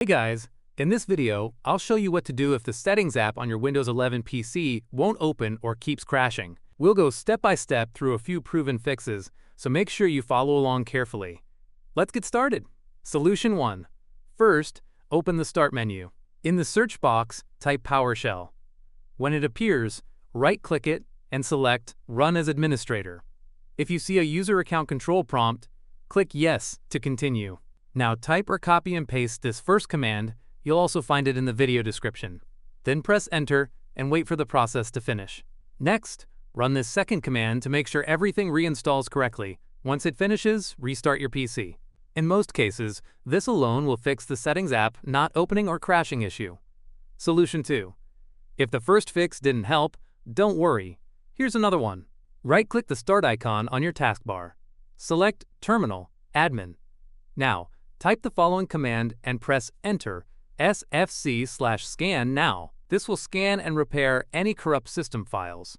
Hey guys, in this video, I'll show you what to do if the Settings app on your Windows 11 PC won't open or keeps crashing. We'll go step by step through a few proven fixes, so make sure you follow along carefully. Let's get started. Solution 1. First, open the Start menu. In the search box, type PowerShell. When it appears, right-click it and select Run as Administrator. If you see a User Account Control prompt, click Yes to continue. Now type or copy and paste this first command. You'll also find it in the video description. Then press Enter and wait for the process to finish. Next, run this second command to make sure everything reinstalls correctly. Once it finishes, restart your PC. In most cases, this alone will fix the Settings app not opening or crashing issue. Solution 2. If the first fix didn't help, don't worry. Here's another one. Right-click the Start icon on your taskbar. Select Terminal, Admin. Now, type the following command and press Enter, sfc/scan now. This will scan and repair any corrupt system files.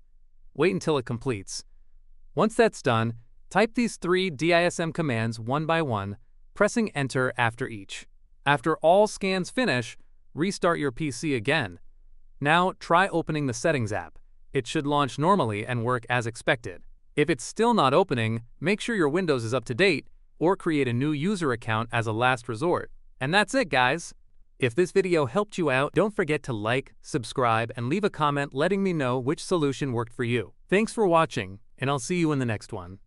Wait until it completes. Once that's done, type these 3 DISM commands one by one, pressing Enter after each. After all scans finish, restart your PC again. Now try opening the Settings app. It should launch normally and work as expected. If it's still not opening, make sure your Windows is up to date or create a new user account as a last resort. And that's it, guys! If this video helped you out, don't forget to like, subscribe, and leave a comment letting me know which solution worked for you. Thanks for watching, and I'll see you in the next one.